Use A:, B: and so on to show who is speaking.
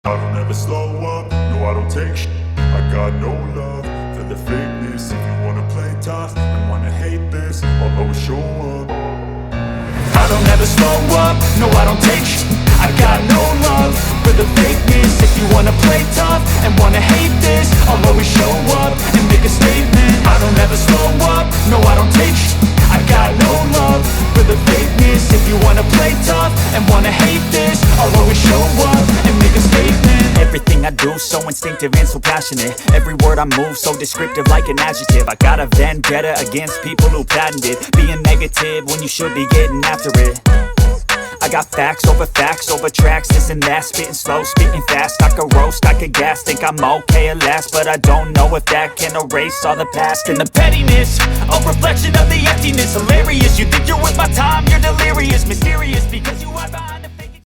A: I don't ever slow up, no I don't take shit. I got no love for the fakeness. If you wanna play tough and wanna hate this, I'll always show up. I don't ever slow up, no I don't take shit. I got no love for the fakeness. If you wanna play tough and wanna hate this, I'll always show up and make a statement. I don't ever slow up, no I don't take shit. I got no love for the fakeness. If you wanna play tough and wanna hate this, I'll always show up and make a statement. Everything I do so instinctive and so passionate. Every word I move so descriptive like an adjective. I got a vendetta against people who patented being negative when you should be getting after it. I got facts over tracks, this and that. Spitting slow, spitting fast. I could roast, I could gas. Think I'm okay at last, but I don't know if that can erase all the past. And the pettiness, a reflection of the emptiness. Hilarious, you think you're worth my time, you're delirious. Mysterious because you are behind.